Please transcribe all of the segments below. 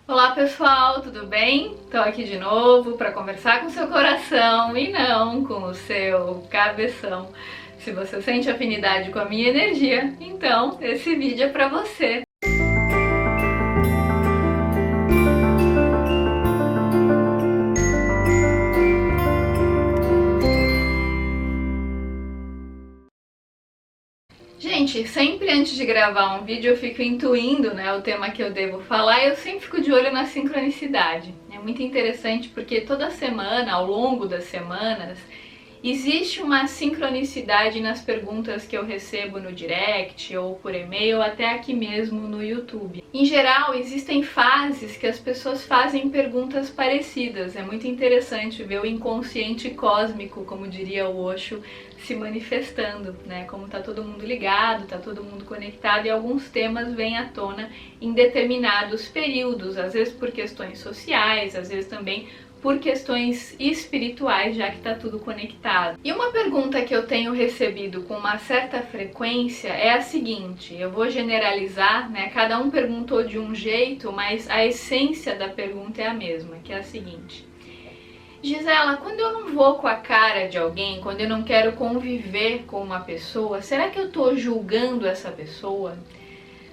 Olá pessoal, tudo bem? Tô aqui de novo para conversar com o seu coração e não com o seu cabeção. Se você sente afinidade com a minha energia, então esse vídeo é para você. Gente, sempre antes de gravar um vídeo eu fico intuindo, né, o tema que eu devo falar e eu sempre fico de olho na sincronicidade. É muito interessante porque toda semana, ao longo das semanas, existe uma sincronicidade nas perguntas que eu recebo no direct ou por e-mail, até aqui mesmo no YouTube. Em geral, existem fases que as pessoas fazem perguntas parecidas. É muito interessante ver o inconsciente cósmico, como diria o Osho, se manifestando, né? Como tá todo mundo ligado, tá todo mundo conectado e alguns temas vêm à tona em determinados períodos, às vezes por questões sociais, às vezes também por questões espirituais, já que está tudo conectado. E uma pergunta que eu tenho recebido com uma certa frequência é a seguinte, eu vou generalizar, né? Cada um perguntou de um jeito, mas a essência da pergunta é a mesma, que é a seguinte: Gisela, quando eu não vou com a cara de alguém, quando eu não quero conviver com uma pessoa, será que eu estou julgando essa pessoa?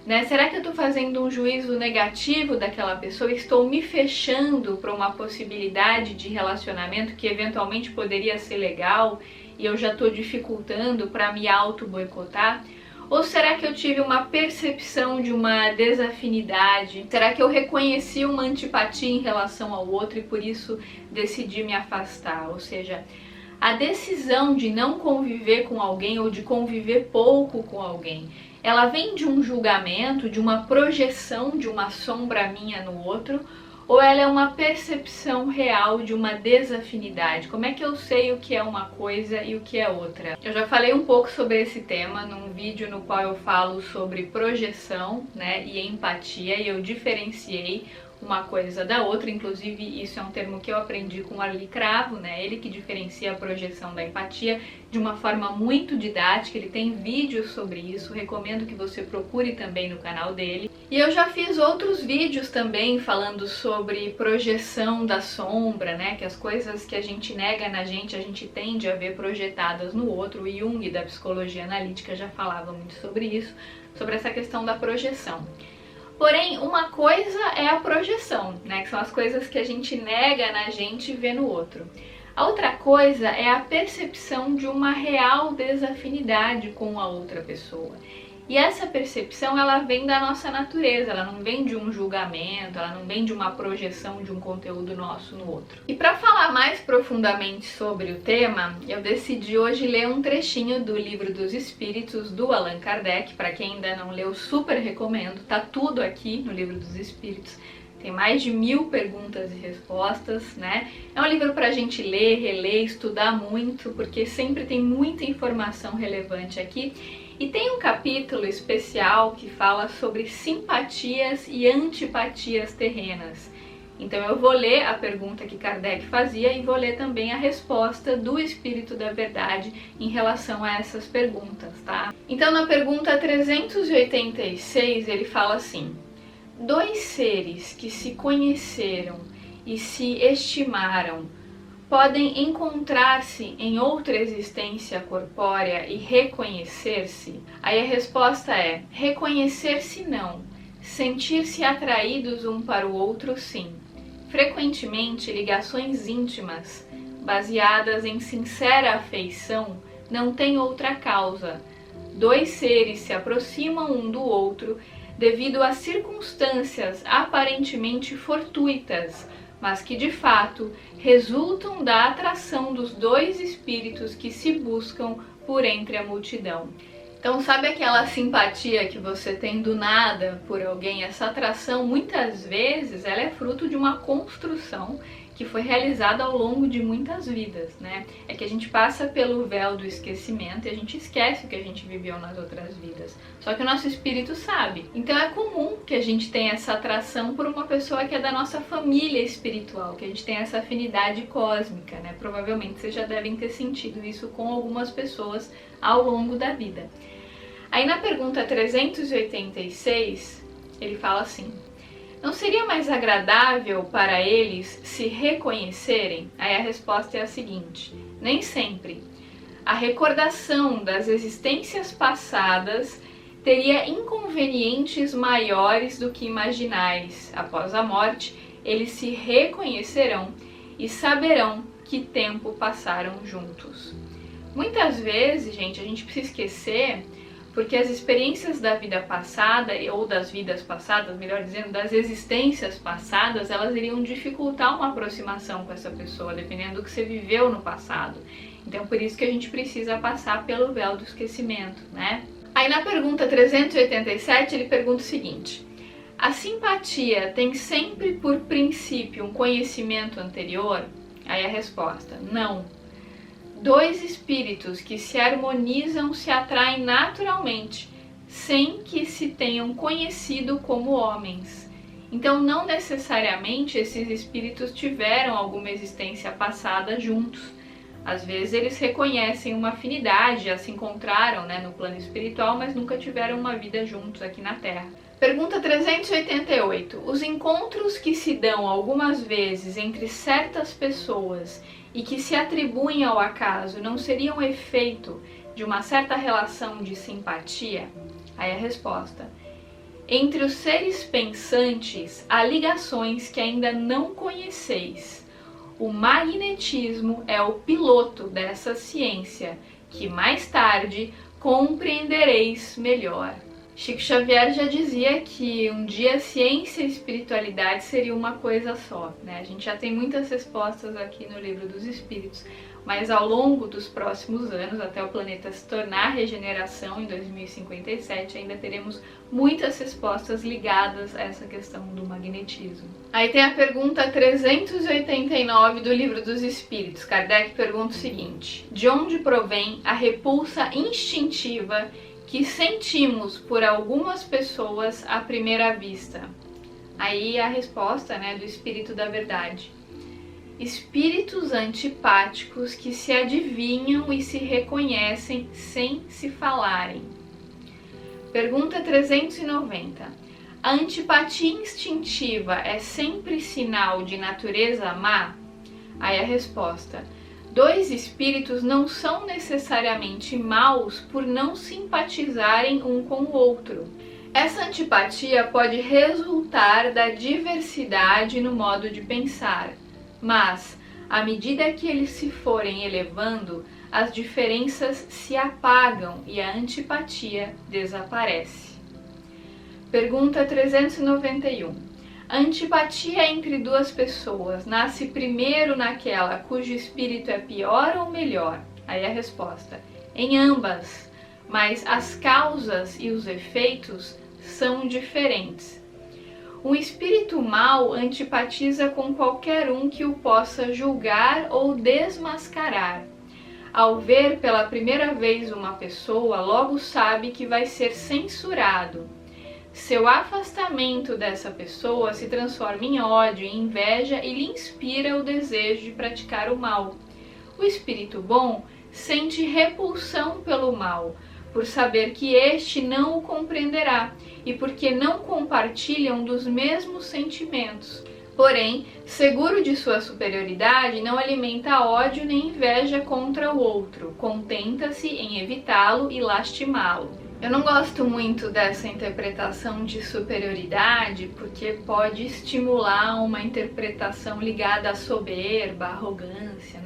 Né? Será que eu estou fazendo um juízo negativo daquela pessoa? Estou me fechando para uma possibilidade de relacionamento que eventualmente poderia ser legal e eu já estou dificultando para me auto-boicotar? Ou será que eu tive uma percepção de uma desafinidade? Será que eu reconheci uma antipatia em relação ao outro e por isso decidi me afastar? Ou seja, a decisão de não conviver com alguém ou de conviver pouco com alguém, ela vem de um julgamento, de uma projeção de uma sombra minha no outro, ou ela é uma percepção real de uma desafinidade? Como é que eu sei o que é uma coisa e o que é outra? Eu já falei um pouco sobre esse tema num vídeo no qual eu falo sobre projeção, né, e empatia, e eu diferenciei uma coisa da outra, inclusive isso é um termo que eu aprendi com o Arli Cravo, né? Ele que diferencia a projeção da empatia de uma forma muito didática, ele tem vídeos sobre isso, recomendo que você procure também no canal dele. E eu já fiz outros vídeos também falando sobre projeção da sombra, né? Que as coisas que a gente nega na gente, a gente tende a ver projetadas no outro. O Jung, da psicologia analítica, já falava muito sobre isso, sobre essa questão da projeção. Porém, uma coisa é a projeção, né? Que são as coisas que a gente nega na gente e vê no outro. A outra coisa é a percepção de uma real desafinidade com a outra pessoa. E essa percepção, ela vem da nossa natureza, ela não vem de um julgamento, ela não vem de uma projeção de um conteúdo nosso no outro. E para falar mais profundamente sobre o tema, eu decidi hoje ler um trechinho do Livro dos Espíritos, do Allan Kardec. Para quem ainda não leu, super recomendo, tá tudo aqui no Livro dos Espíritos. Tem mais de 1000 perguntas e respostas, né? É um livro para a gente ler, reler, estudar muito, porque sempre tem muita informação relevante aqui. E tem um capítulo especial que fala sobre simpatias e antipatias terrenas. Então eu vou ler a pergunta que Kardec fazia e vou ler também a resposta do Espírito da Verdade em relação a essas perguntas, tá? Então na pergunta 386 ele fala assim: dois seres que se conheceram e se estimaram podem encontrar-se em outra existência corpórea e reconhecer-se? Aí a resposta é: reconhecer-se não, sentir-se atraídos um para o outro sim. Frequentemente, ligações íntimas, baseadas em sincera afeição, não têm outra causa. Dois seres se aproximam um do outro devido a circunstâncias aparentemente fortuitas, mas que de fato resultam da atração dos dois espíritos que se buscam por entre a multidão. Então, sabe aquela simpatia que você tem do nada por alguém? Essa atração, muitas vezes, ela é fruto de uma construção que foi realizada ao longo de muitas vidas, né? É que a gente passa pelo véu do esquecimento e a gente esquece o que a gente viveu nas outras vidas. Só que o nosso espírito sabe. Então é comum que a gente tenha essa atração por uma pessoa que é da nossa família espiritual, que a gente tenha essa afinidade cósmica, né? Provavelmente vocês já devem ter sentido isso com algumas pessoas ao longo da vida. Aí na pergunta 386, ele fala assim: Não seria mais agradável para eles se reconhecerem? Aí a resposta é a seguinte: nem sempre. A recordação das existências passadas teria inconvenientes maiores do que imaginais. Após a morte, eles se reconhecerão e saberão que tempo passaram juntos. Muitas vezes, gente, a gente precisa esquecer, porque as experiências da vida passada, ou das vidas passadas, melhor dizendo, das existências passadas, elas iriam dificultar uma aproximação com essa pessoa, dependendo do que você viveu no passado. Então, por isso que a gente precisa passar pelo véu do esquecimento, né? Aí na pergunta 387, ele pergunta o seguinte: a simpatia tem sempre por princípio um conhecimento anterior? Aí a resposta: não. Dois espíritos que se harmonizam se atraem naturalmente, sem que se tenham conhecido como homens. Então, não necessariamente esses espíritos tiveram alguma existência passada juntos. Às vezes eles reconhecem uma afinidade, já se encontraram, no plano espiritual, mas nunca tiveram uma vida juntos aqui na Terra. Pergunta 388. Os encontros que se dão algumas vezes entre certas pessoas e que se atribuem ao acaso não seriam efeito de uma certa relação de simpatia? Aí a resposta: entre os seres pensantes há ligações que ainda não conheceis. O magnetismo é o piloto dessa ciência, que mais tarde compreendereis melhor. Chico Xavier já dizia que um dia ciência e espiritualidade seria uma coisa só, A gente já tem muitas respostas aqui no Livro dos Espíritos, mas ao longo dos próximos anos, até o planeta se tornar regeneração em 2057, ainda teremos muitas respostas ligadas a essa questão do magnetismo. Aí tem a pergunta 389 do Livro dos Espíritos. Kardec pergunta o seguinte: de onde provém a repulsa instintiva que sentimos por algumas pessoas à primeira vista? Aí a resposta, do Espírito da Verdade: espíritos antipáticos que se adivinham e se reconhecem sem se falarem. Pergunta 390. A antipatia instintiva é sempre sinal de natureza má? Aí a resposta: dois espíritos não são necessariamente maus por não simpatizarem um com o outro. Essa antipatia pode resultar da diversidade no modo de pensar, mas, à medida que eles se forem elevando, as diferenças se apagam e a antipatia desaparece. Pergunta 391. A antipatia entre duas pessoas nasce primeiro naquela cujo espírito é pior ou melhor? Aí a resposta: em ambas, mas as causas e os efeitos são diferentes. Um espírito mau antipatiza com qualquer um que o possa julgar ou desmascarar. Ao ver pela primeira vez uma pessoa, logo sabe que vai ser censurado. Seu afastamento dessa pessoa se transforma em ódio e inveja e lhe inspira o desejo de praticar o mal. O espírito bom sente repulsão pelo mal, por saber que este não o compreenderá e porque não compartilham dos mesmos sentimentos. Porém, seguro de sua superioridade, não alimenta ódio nem inveja contra o outro, contenta-se em evitá-lo e lastimá-lo. Eu não gosto muito dessa interpretação de superioridade, porque pode estimular uma interpretação ligada à soberba, à arrogância,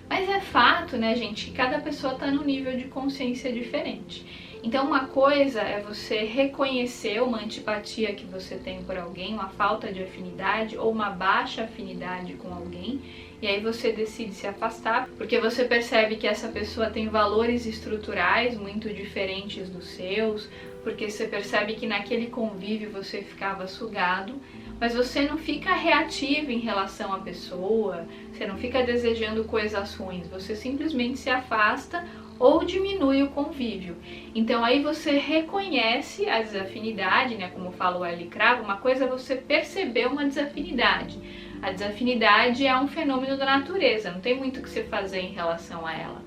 Mas é fato, gente, que cada pessoa está num nível de consciência diferente. Então, uma coisa é você reconhecer uma antipatia que você tem por alguém, uma falta de afinidade ou uma baixa afinidade com alguém, e aí você decide se afastar, porque você percebe que essa pessoa tem valores estruturais muito diferentes dos seus, porque você percebe que naquele convívio você ficava sugado, mas você não fica reativo em relação à pessoa, você não fica desejando coisas ruins, você simplesmente se afasta ou diminui o convívio. Então aí você reconhece a desafinidade, como fala o L. Cravo, uma coisa é você perceber uma desafinidade. A desafinidade é um fenômeno da natureza, não tem muito o que você fazer em relação a ela.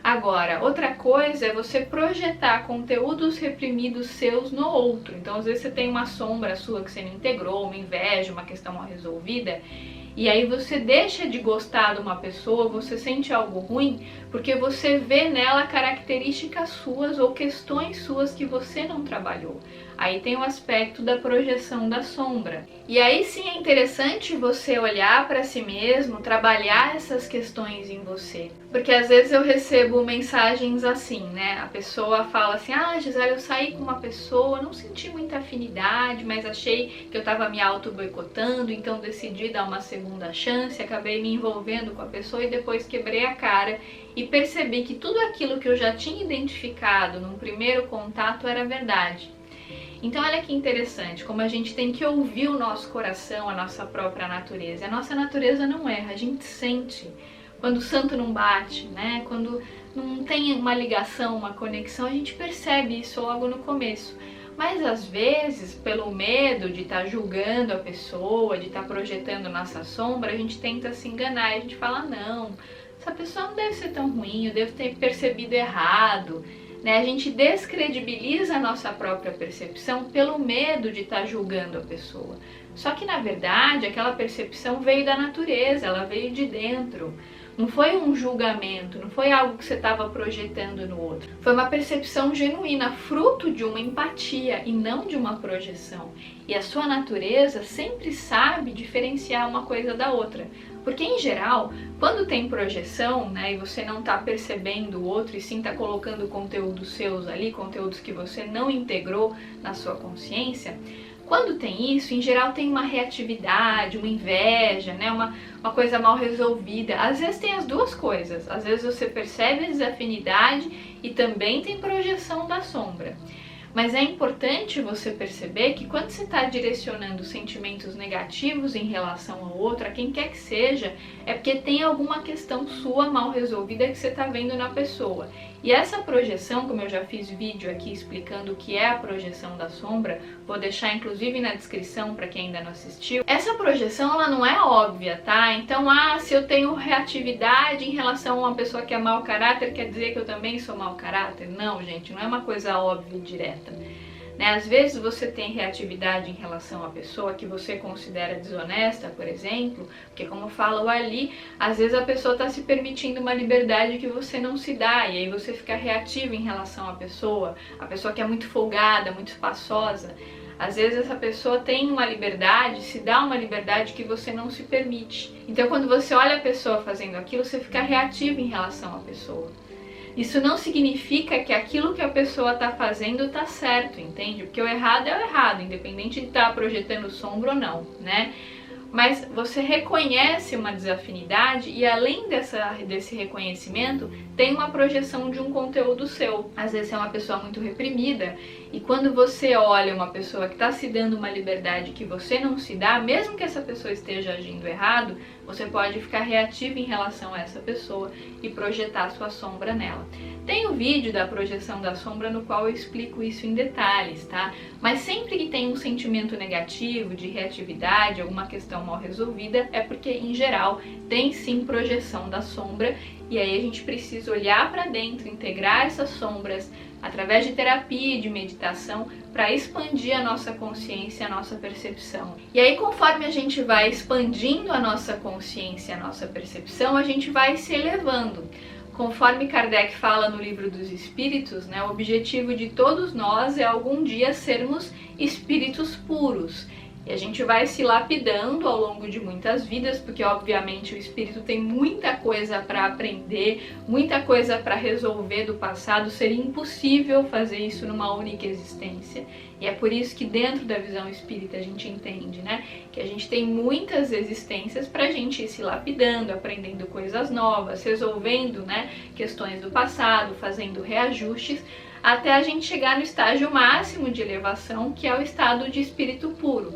Agora, outra coisa é você projetar conteúdos reprimidos seus no outro. Então, às vezes você tem uma sombra sua que você não integrou, uma inveja, uma questão mal resolvida, e aí você deixa de gostar de uma pessoa, você sente algo ruim, porque você vê nela características suas ou questões suas que você não trabalhou. Aí tem o aspecto da projeção da sombra. E aí sim é interessante você olhar para si mesmo, trabalhar essas questões em você. Porque às vezes eu recebo mensagens assim, né? A pessoa fala assim: ah, Gisele, eu saí com uma pessoa, não senti muita afinidade, mas achei que eu tava me auto-boicotando, então decidi dar uma segunda chance, acabei me envolvendo com a pessoa e depois quebrei a cara e percebi que tudo aquilo que eu já tinha identificado num primeiro contato era verdade. Então olha que interessante, como a gente tem que ouvir o nosso coração, a nossa própria natureza. A nossa natureza não erra, a gente sente. Quando o santo não bate, né? Quando não tem uma ligação, uma conexão, a gente percebe isso logo no começo. Mas às vezes, pelo medo de estar julgando a pessoa, de estar projetando nossa sombra, a gente tenta se enganar e a gente fala: não, essa pessoa não deve ser tão ruim, eu devo ter percebido errado. A gente descredibiliza a nossa própria percepção pelo medo de estar julgando a pessoa. Só que na verdade aquela percepção veio da natureza, ela veio de dentro. Não foi um julgamento, não foi algo que você estava projetando no outro. Foi uma percepção genuína, fruto de uma empatia e não de uma projeção. E a sua natureza sempre sabe diferenciar uma coisa da outra. Porque em geral, quando tem projeção, né, e você não está percebendo o outro e sim está colocando conteúdos seus ali, conteúdos que você não integrou na sua consciência, quando tem isso, em geral tem uma reatividade, uma inveja, né, uma coisa mal resolvida. Às vezes tem as duas coisas. Às vezes você percebe a desafinidade e também tem projeção da sombra. Mas é importante você perceber que quando você está direcionando sentimentos negativos em relação ao outro, a quem quer que seja, é porque tem alguma questão sua mal resolvida que você está vendo na pessoa. E essa projeção, como eu já fiz vídeo aqui explicando o que é a projeção da sombra, vou deixar inclusive na descrição para quem ainda não assistiu. Essa projeção ela não é óbvia, tá? Então, se eu tenho reatividade em relação a uma pessoa que é mau caráter, quer dizer que eu também sou mau caráter? Não, gente, não é uma coisa óbvia e direta. Às vezes você tem reatividade em relação à pessoa que você considera desonesta, por exemplo, porque como fala ali, às vezes a pessoa está se permitindo uma liberdade que você não se dá, e aí você fica reativo em relação à pessoa, a pessoa que é muito folgada, muito espaçosa. Às vezes essa pessoa tem uma liberdade, se dá uma liberdade que você não se permite. Então quando você olha a pessoa fazendo aquilo, você fica reativo em relação à pessoa. Isso não significa que aquilo que a pessoa está fazendo está certo, entende? Porque o errado é o errado, independente de estar projetando sombra ou não, né? Mas você reconhece uma desafinidade e além desse reconhecimento, tem uma projeção de um conteúdo seu. Às vezes é uma pessoa muito reprimida e quando você olha uma pessoa que está se dando uma liberdade que você não se dá, mesmo que essa pessoa esteja agindo errado, você pode ficar reativo em relação a essa pessoa e projetar sua sombra nela. Tem o vídeo da projeção da sombra no qual eu explico isso em detalhes, tá? Mas sempre que tem um sentimento negativo, de reatividade, alguma questão mal resolvida, é porque, em geral, tem sim projeção da sombra e aí a gente precisa olhar para dentro, integrar essas sombras através de terapia e de meditação para expandir a nossa consciência, a nossa percepção. E aí, conforme a gente vai expandindo a nossa consciência, a nossa percepção, a gente vai se elevando. Conforme Kardec fala no Livro dos Espíritos, né, o objetivo de todos nós é algum dia sermos espíritos puros. E a gente vai se lapidando ao longo de muitas vidas, porque obviamente o espírito tem muita coisa para aprender, muita coisa para resolver do passado, seria impossível fazer isso numa única existência. E é por isso que dentro da visão espírita a gente entende, né, que a gente tem muitas existências para a gente ir se lapidando, aprendendo coisas novas, resolvendo, né, questões do passado, fazendo reajustes, até a gente chegar no estágio máximo de elevação, que é o estado de espírito puro.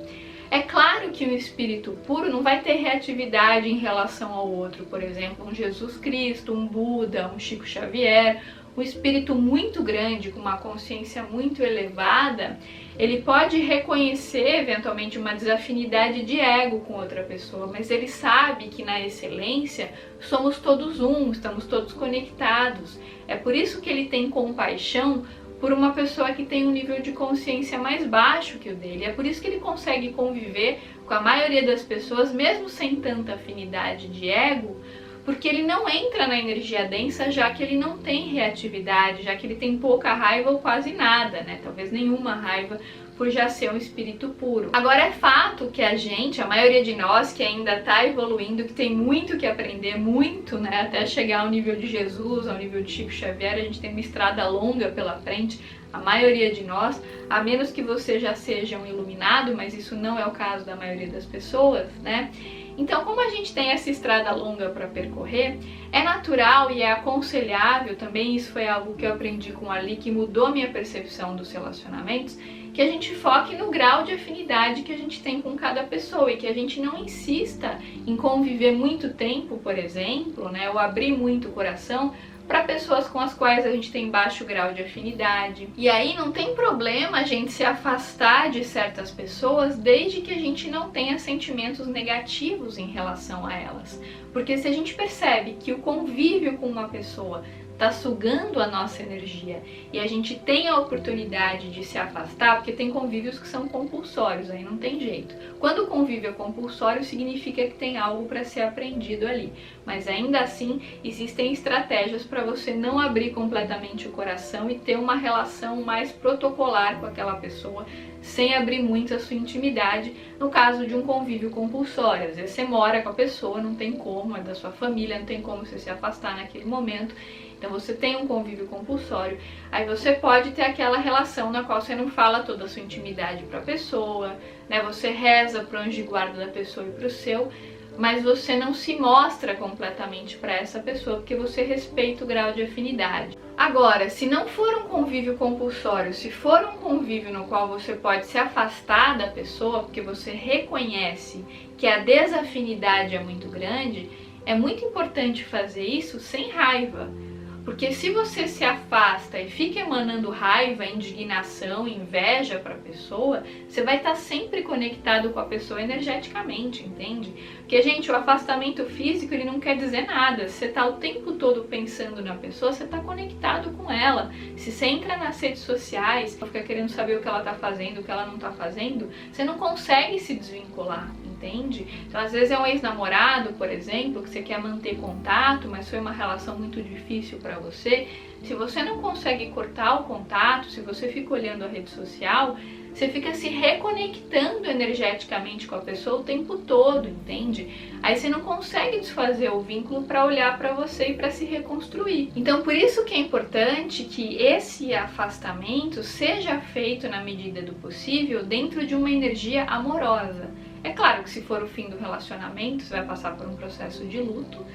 É claro que um espírito puro não vai ter reatividade em relação ao outro, por exemplo, um Jesus Cristo, um Buda, um Chico Xavier, um espírito muito grande, com uma consciência muito elevada, ele pode reconhecer eventualmente uma desafinidade de ego com outra pessoa, mas ele sabe que na excelência somos todos um, estamos todos conectados. É por isso que ele tem compaixão por uma pessoa que tem um nível de consciência mais baixo que o dele. É por isso que ele consegue conviver com a maioria das pessoas, mesmo sem tanta afinidade de ego, porque ele não entra na energia densa, já que ele não tem reatividade, já que ele tem pouca raiva ou quase nada, né? Talvez nenhuma raiva, por já ser um espírito puro. Agora é fato que a maioria de nós que ainda está evoluindo, que tem muito que aprender, muito, né? Até chegar ao nível de Jesus, ao nível de Chico Xavier, a gente tem uma estrada longa pela frente, a maioria de nós, a menos que você já seja um iluminado, mas isso não é o caso da maioria das pessoas, né? Então, como a gente tem essa estrada longa para percorrer, é natural e é aconselhável, também isso foi algo que eu aprendi com a Ali, que mudou a minha percepção dos relacionamentos, que a gente foque no grau de afinidade que a gente tem com cada pessoa e que a gente não insista em conviver muito tempo, por exemplo, né, ou abrir muito o coração para pessoas com as quais a gente tem baixo grau de afinidade. E aí não tem problema a gente se afastar de certas pessoas desde que a gente não tenha sentimentos negativos em relação a elas. Porque se a gente percebe que o convívio com uma pessoa está sugando a nossa energia e a gente tem a oportunidade de se afastar, porque tem convívios que são compulsórios, aí não tem jeito. Quando o convívio é compulsório, significa que tem algo para ser aprendido ali, mas ainda assim existem estratégias para você não abrir completamente o coração e ter uma relação mais protocolar com aquela pessoa, sem abrir muito a sua intimidade, no caso de um convívio compulsório. Às vezes você mora com a pessoa, não tem como, é da sua família, não tem como você se afastar naquele momento. Então você tem um convívio compulsório, aí você pode ter aquela relação na qual você não fala toda a sua intimidade para a pessoa, né? Você reza para o anjo de guarda da pessoa e para o seu, mas você não se mostra completamente para essa pessoa, porque você respeita o grau de afinidade. Agora, se não for um convívio compulsório, se for um convívio no qual você pode se afastar da pessoa, porque você reconhece que a desafinidade é muito grande, é muito importante fazer isso sem raiva. Porque se você se afasta e fica emanando raiva, indignação, inveja para a pessoa, você vai estar sempre conectado com a pessoa energeticamente, entende? Porque, gente, o afastamento físico, ele não quer dizer nada. Se você está o tempo todo pensando na pessoa, você está conectado com ela. Se você entra nas redes sociais, fica querendo saber o que ela está fazendo, o que ela não está fazendo, você não consegue se desvincular, entende? Então, às vezes é um ex-namorado, por exemplo, que você quer manter contato, mas foi uma relação muito difícil para você. Se você não consegue cortar o contato, se você fica olhando a rede social, você fica se reconectando energeticamente com a pessoa o tempo todo, entende? Aí você não consegue desfazer o vínculo para olhar para você e para se reconstruir. Então, por isso que é importante que esse afastamento seja feito na medida do possível dentro de uma energia amorosa. É claro que se for o fim do relacionamento, você vai passar por um processo de luto,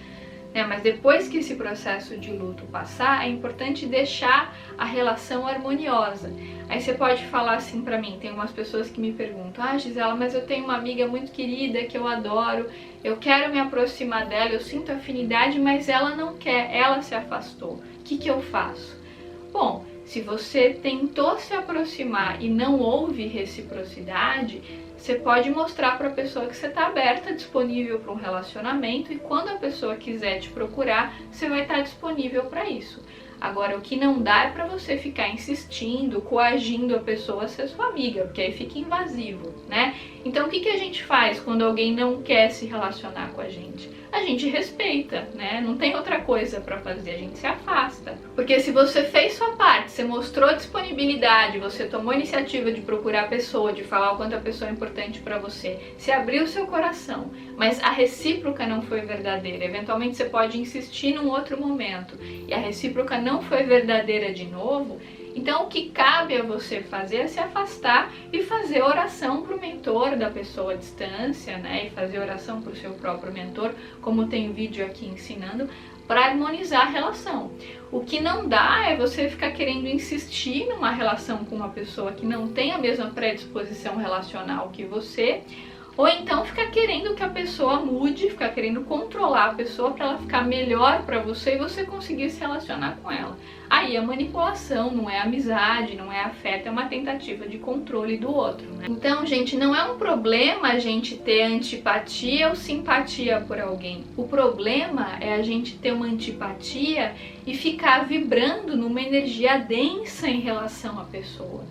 né? Mas depois que esse processo de luto passar, é importante deixar a relação harmoniosa. Aí você pode falar assim pra mim, tem umas pessoas que me perguntam: ah, Gisela, mas eu tenho uma amiga muito querida que eu adoro, eu quero me aproximar dela, eu sinto afinidade, mas ela não quer, ela se afastou. O que eu faço? Bom, se você tentou se aproximar e não houve reciprocidade, você pode mostrar para a pessoa que você está aberta, disponível para um relacionamento, e quando a pessoa quiser te procurar, você vai estar disponível para isso. Agora, o que não dá é para você ficar insistindo, coagindo a pessoa a ser sua amiga, porque aí fica invasivo, né? Então, o que a gente faz quando alguém não quer se relacionar com a gente? A gente respeita, né? Não tem outra coisa para fazer, a gente se afasta. Porque se você fez sua parte, você mostrou disponibilidade, você tomou a iniciativa de procurar a pessoa, de falar o quanto a pessoa é importante para você, você abriu seu coração, mas a recíproca não foi verdadeira. Eventualmente você pode insistir num outro momento e a recíproca não foi verdadeira de novo. Então o que cabe a você fazer é se afastar e fazer oração para o mentor da pessoa à distância, né? E fazer oração para o seu próprio mentor, como tem vídeo aqui ensinando, para harmonizar a relação. O que não dá é você ficar querendo insistir numa relação com uma pessoa que não tem a mesma predisposição relacional que você, ou então ficar querendo que a pessoa pessoa mude, ficar querendo controlar a pessoa para ela ficar melhor para você e você conseguir se relacionar com ela. Aí é manipulação, não é amizade, não é afeto, é uma tentativa de controle do outro, né? Então, gente, não é um problema a gente ter antipatia ou simpatia por alguém. O problema é a gente ter uma antipatia e ficar vibrando numa energia densa em relação à pessoa.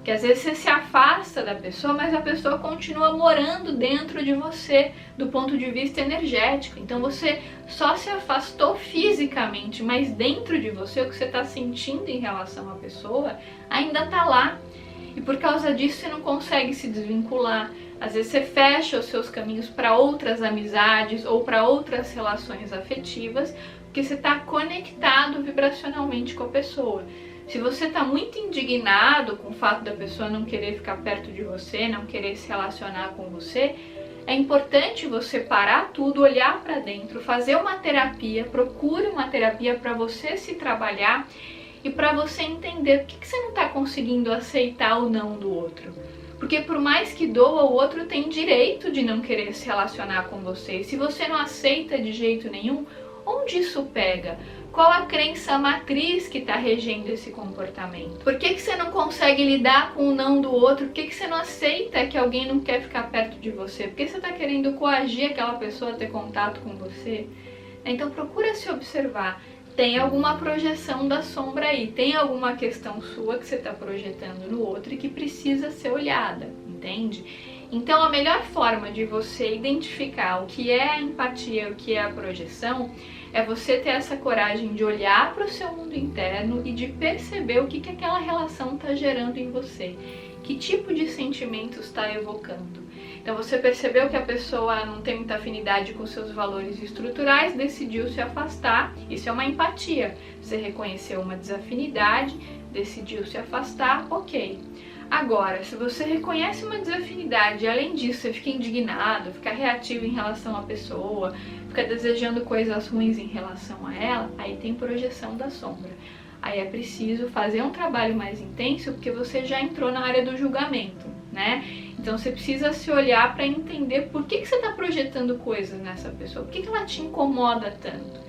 Que às vezes você se afasta da pessoa, mas a pessoa continua morando dentro de você do ponto de vista energético. Então você só se afastou fisicamente, mas dentro de você o que você está sentindo em relação à pessoa ainda está lá. E por causa disso você não consegue se desvincular. Às vezes você fecha os seus caminhos para outras amizades ou para outras relações afetivas, porque você está conectado vibracionalmente com a pessoa. Se você está muito indignado com o fato da pessoa não querer ficar perto de você, não querer se relacionar com você, é importante você parar tudo, olhar para dentro, fazer uma terapia, procure uma terapia para você se trabalhar e para você entender o que você não está conseguindo aceitar ou não do outro. Porque por mais que doa, o outro tem direito de não querer se relacionar com você. E se você não aceita de jeito nenhum, onde isso pega? Qual a crença matriz que está regendo esse comportamento? Por que você não consegue lidar com o não do outro? Por que você não aceita que alguém não quer ficar perto de você? Por que você está querendo coagir aquela pessoa a ter contato com você? Então procura se observar. Tem alguma projeção da sombra aí, tem alguma questão sua que você está projetando no outro e que precisa ser olhada, entende? Então a melhor forma de você identificar o que é a empatia, o que é a projeção, é você ter essa coragem de olhar para o seu mundo interno e de perceber o que aquela relação está gerando em você. Que tipo de sentimentos está evocando. Então você percebeu que a pessoa não tem muita afinidade com seus valores estruturais, decidiu se afastar, isso é uma empatia. Você reconheceu uma desafinidade, decidiu se afastar, ok. Agora, se você reconhece uma desafinidade e além disso você fica indignado, fica reativo em relação à pessoa, fica desejando coisas ruins em relação a ela, aí tem projeção da sombra. Aí é preciso fazer um trabalho mais intenso porque você já entrou na área do julgamento, né? Então você precisa se olhar para entender por que você está projetando coisas nessa pessoa, por que ela te incomoda tanto,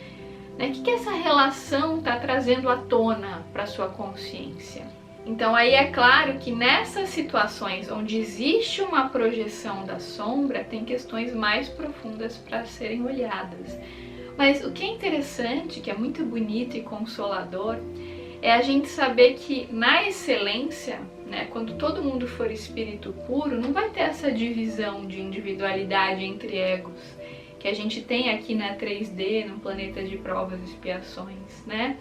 né? O que essa relação está trazendo à tona para sua consciência. Então aí é claro que nessas situações onde existe uma projeção da sombra, tem questões mais profundas para serem olhadas. Mas o que é interessante, que é muito bonito e consolador, é a gente saber que na excelência, né, quando todo mundo for espírito puro, não vai ter essa divisão de individualidade entre egos que a gente tem aqui na 3D, no planeta de provas e expiações, né?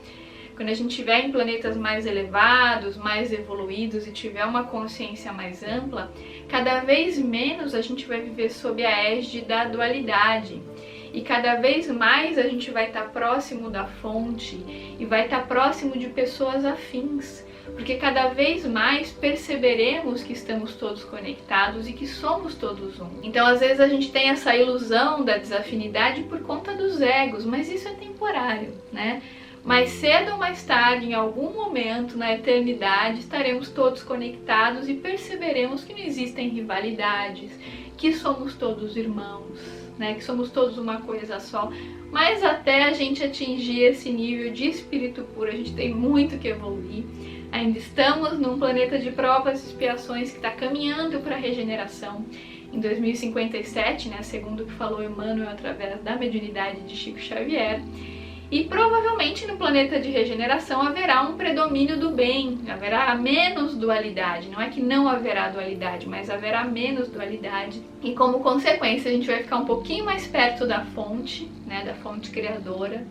Quando a gente estiver em planetas mais elevados, mais evoluídos e tiver uma consciência mais ampla, cada vez menos a gente vai viver sob a égide da dualidade. E cada vez mais a gente vai estar próximo da fonte e vai estar próximo de pessoas afins, porque cada vez mais perceberemos que estamos todos conectados e que somos todos um. Então às vezes a gente tem essa ilusão da desafinidade por conta dos egos, mas isso é temporário, né? Mais cedo ou mais tarde, em algum momento na eternidade, estaremos todos conectados e perceberemos que não existem rivalidades, que somos todos irmãos, né? Que somos todos uma coisa só. Mas até a gente atingir esse nível de espírito puro, a gente tem muito que evoluir. Ainda estamos num planeta de provas e expiações que está caminhando para a regeneração. Em 2057, né, segundo o que falou Emmanuel através da mediunidade de Chico Xavier. E provavelmente no planeta de regeneração haverá um predomínio do bem, haverá menos dualidade. Não é que não haverá dualidade, mas haverá menos dualidade. E como consequência a gente vai ficar um pouquinho mais perto da fonte, né, da fonte criadora.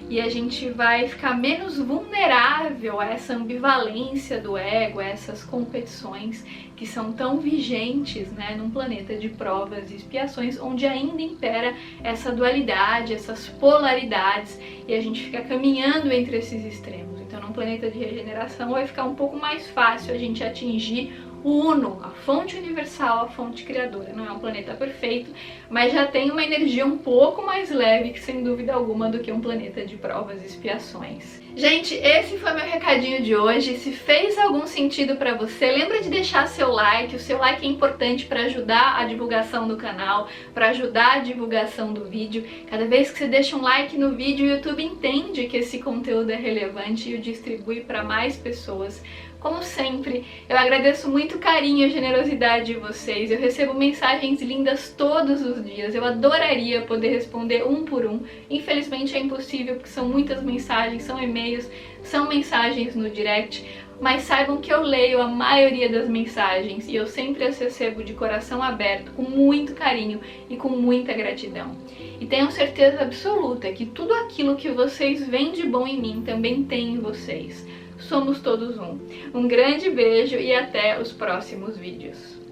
E a gente vai ficar menos vulnerável a essa ambivalência do ego, a essas competições que são tão vigentes, né, num planeta de provas e expiações, onde ainda impera essa dualidade, essas polaridades, e a gente fica caminhando entre esses extremos. Então, num planeta de regeneração vai ficar um pouco mais fácil a gente atingir o Uno, a fonte universal, a fonte criadora. Não é um planeta perfeito, mas já tem uma energia um pouco mais leve, que sem dúvida alguma, do que um planeta de provas e expiações. Gente, esse foi meu recadinho de hoje. Se fez algum sentido pra você, lembra de deixar seu like. O seu like é importante para ajudar a divulgação do canal, para ajudar a divulgação do vídeo. Cada vez que você deixa um like no vídeo, o YouTube entende que esse conteúdo é relevante e o distribui para mais pessoas. Como sempre, eu agradeço muito o carinho e a generosidade de vocês. Eu recebo mensagens lindas todos os dias. Eu adoraria poder responder um por um. Infelizmente é impossível, porque são muitas mensagens, são e-mails, são mensagens no direct. Mas saibam que eu leio a maioria das mensagens e eu sempre as recebo de coração aberto, com muito carinho e com muita gratidão. E tenham certeza absoluta que tudo aquilo que vocês veem de bom em mim também tem em vocês. Somos todos um. Um grande beijo e até os próximos vídeos.